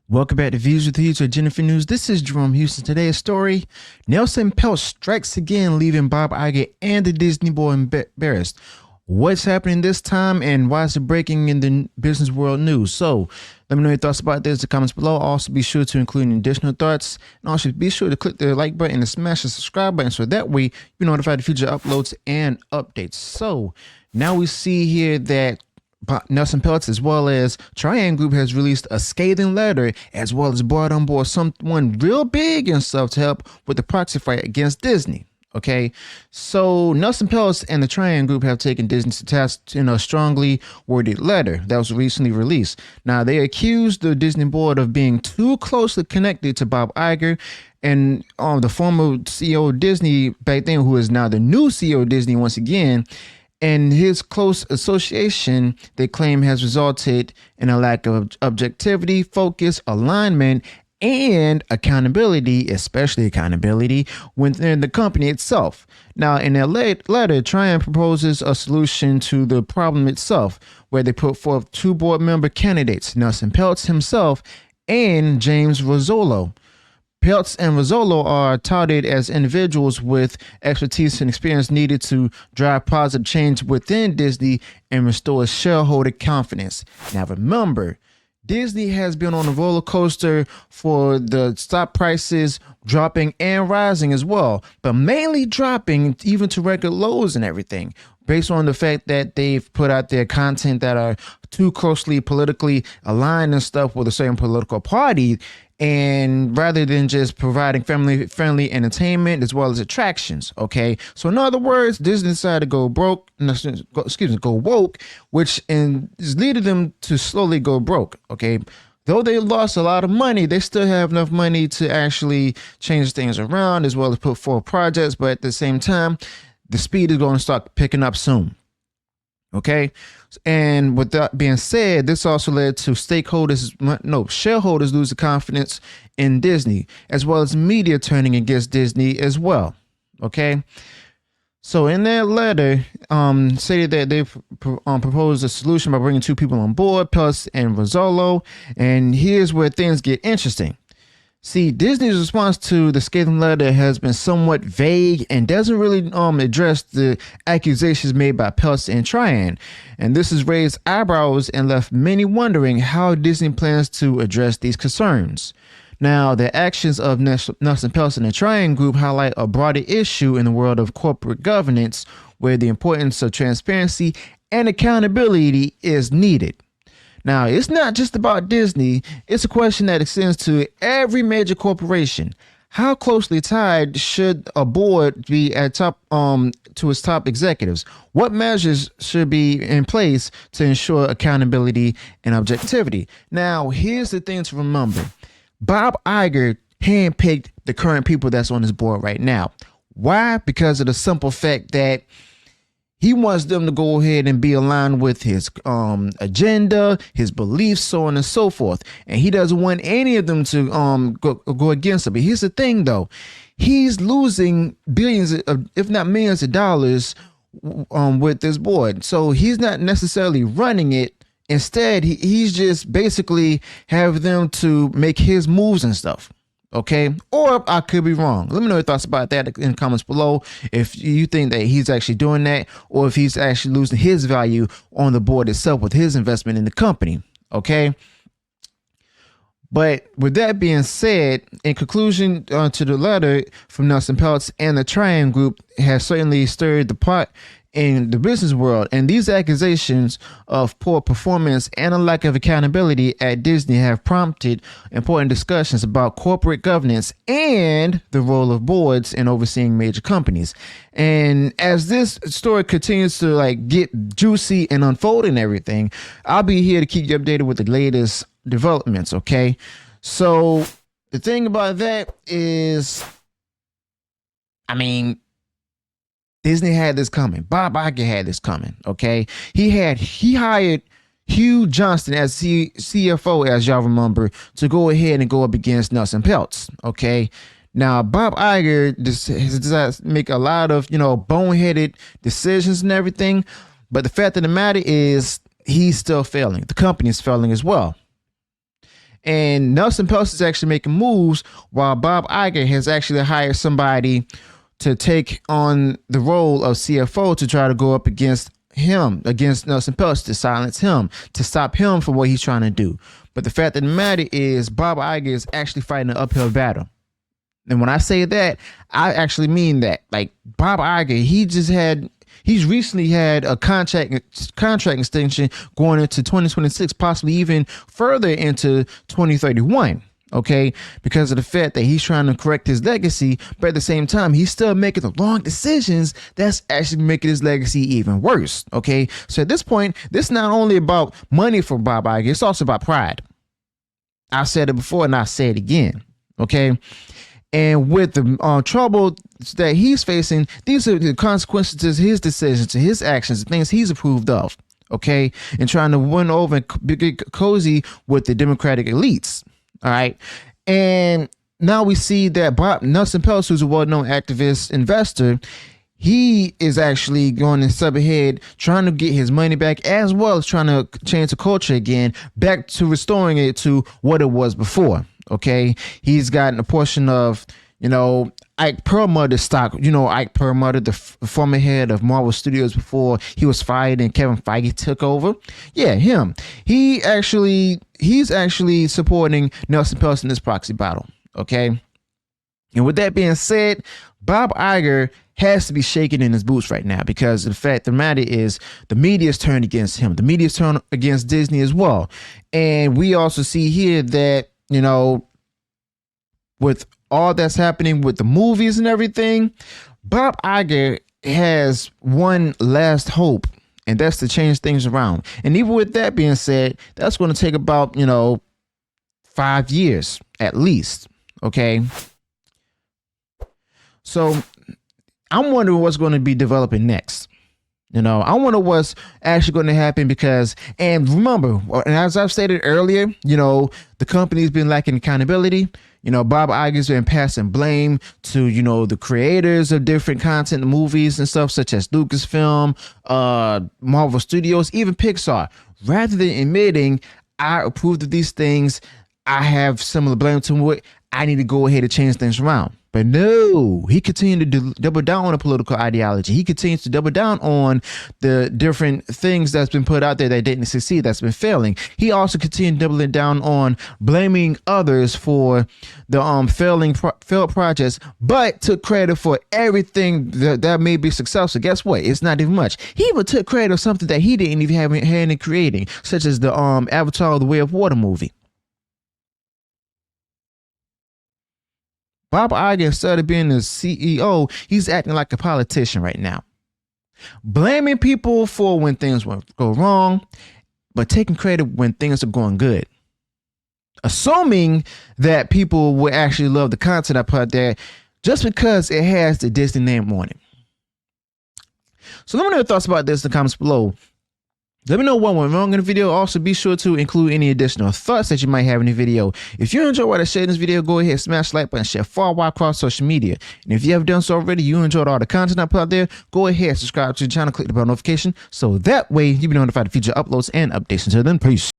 Welcome back to Views with Hughes or Jennifer News. This is Jerome Houston. Today's story: Nelson Peltz strikes again, leaving Bob Iger and the Disney board embarrassed. What's happening this time, and why is it breaking in the business world news? So let me know your thoughts about this in the comments below. Also be sure to include additional thoughts, and also be sure to click the like button and smash the subscribe button so that way you're notified of future uploads and updates. So now we see here that Nelson Peltz as well as Trian Group has released a scathing letter, as well as brought on board someone real big and stuff to help with the proxy fight against Disney. Okay, so Nelson Peltz and the Trian Group have taken Disney to task in a strongly worded letter that was recently released. Now, they accused the Disney board of being too closely connected to Bob Iger and the former CEO of Disney back then, who is now the new CEO of Disney once again. And his close association, they claim, has resulted in a lack of objectivity, focus, alignment, and accountability, especially accountability within the company itself. Now, in their letter, Trian proposes a solution to the problem itself, where they put forth two board member candidates, Nelson Peltz himself and James Rizzolo. Peltz and Rizzolo are touted as individuals with expertise and experience needed to drive positive change within Disney and restore shareholder confidence. Now remember, Disney has been on a roller coaster for the stock prices dropping and rising as well, but mainly dropping even to record lows and everything, based on the fact that they've put out their content that are too closely politically aligned and stuff with a certain political party. And rather than just providing family-friendly entertainment as well as attractions, okay? So in other words, Disney decided to go go woke, which is leading them to slowly go broke, okay? Though they lost a lot of money, they still have enough money to actually change things around as well as put forward projects. But at the same time, the speed is going to start picking up soon. Okay, and with that being said, this also led to shareholders losing confidence in Disney, as well as media turning against Disney as well. Okay, so in their letter, stated that they proposed a solution by bringing two people on board, Peltz and Rizzolo, and here's where things get interesting. See, Disney's response to the scathing letter has been somewhat vague and doesn't really address the accusations made by Peltz and Trian. And this has raised eyebrows and left many wondering how Disney plans to address these concerns. Now, the actions of Nelson Peltz and the Trian Group highlight a broader issue in the world of corporate governance, where the importance of transparency and accountability is needed. Now, it's not just about Disney. It's a question that extends to every major corporation. How closely tied should a board be at top to its top executives? What measures should be in place to ensure accountability and objectivity? Now, here's the thing to remember. Bob Iger handpicked the current people that's on his board right now. Why? Because of the simple fact that he wants them to go ahead and be aligned with his agenda, his beliefs, so on and so forth. And he doesn't want any of them to go against him. But here's the thing, though. He's losing billions, if not millions of dollars with this board. So he's not necessarily running it. Instead, he's just basically having them to make his moves and stuff. Okay, or I could be wrong. Let me know your thoughts about that in the comments below. If you think that he's actually doing that, or if he's actually losing his value on the board itself with his investment in the company. Okay. But with that being said, in conclusion to the letter from Nelson Peltz and the Trian Group has certainly stirred the pot in the business world, and these accusations of poor performance and a lack of accountability at Disney have prompted important discussions about corporate governance and the role of boards in overseeing major companies. And as this story continues to get juicy and unfold and everything, I'll be here to keep you updated with the latest developments. Okay, so the thing about that is, Disney had this coming. Bob Iger had this coming. Okay, he hired Hugh Johnston as CFO, as y'all remember, to go ahead and go up against Nelson Peltz. Okay, now Bob Iger has to make a lot of boneheaded decisions and everything, but the fact of the matter is he's still failing. The company is failing as well. And Nelson Peltz is actually making moves while Bob Iger has actually hired somebody to take on the role of CFO to try to go up against Nelson Peltz, to silence him, to stop him from what he's trying to do. But the fact of the matter is Bob Iger is actually fighting an uphill battle. And when I say that, I actually mean that. Like, Bob Iger, he's recently had a contract extension going into 2026, possibly even further into 2031. Okay, because of the fact that he's trying to correct his legacy, but at the same time, he's still making the wrong decisions that's actually making his legacy even worse. Okay, so at this point, this is not only about money for Bob Iger, it's also about pride. I said it before and I say it again. Okay, and with the trouble that he's facing, these are the consequences to his decisions, to his actions, the things he's approved of. Okay, and trying to win over and get cozy with the Democratic elites. All right. And now we see that Nelson Peltz, who's a well-known activist investor, he is actually going to sub ahead, trying to get his money back, as well as trying to change the culture again, back to restoring it to what it was before. Okay. He's gotten a portion of, Ike Perlmutter's stock. Ike Perlmutter, the former head of Marvel Studios before he was fired and Kevin Feige took over. Yeah, him. He's actually supporting Nelson Peltz in this proxy battle. Okay. And with that being said, Bob Iger has to be shaking in his boots right now, because the fact of the matter is the media's turned against him. The media's turned against Disney as well. And we also see here that, with all that's happening with the movies and everything, Bob Iger has one last hope, and that's to change things around. And even with that being said, that's going to take about, 5 years at least. Okay. So I'm wondering what's going to be developing next. I wonder what's actually going to happen, and remember, as I've stated earlier, the company's been lacking accountability. Bob Iger's been passing blame to, the creators of different content, movies and stuff, such as Lucasfilm, Marvel Studios, even Pixar. Rather than admitting, I approved of these things, I have similar blame to it, I need to go ahead and change things around. But no, he continued to double down on a political ideology. He continues to double down on the different things that's been put out there that didn't succeed, that's been failing. He also continued doubling down on blaming others for the failed projects, but took credit for everything that may be successful. Guess what? It's not even much. He even took credit of something that he didn't even have a hand in creating, such as the Avatar: The Way of Water movie. Bob Iger, instead of being the CEO, he's acting like a politician right now, blaming people for when things go wrong, but taking credit when things are going good, assuming that people will actually love the content I put there just because it has the Disney name on it. So let me know your thoughts about this in the comments below. Let me know what went wrong in the video. Also, be sure to include any additional thoughts that you might have in the video. If you enjoyed what I shared in this video, go ahead, smash the like button, share far wide across social media. And if you have done so already, you enjoyed all the content I put out there, go ahead, subscribe to the channel, click the bell notification, so that way you'll be notified of future uploads and updates. Until then, peace.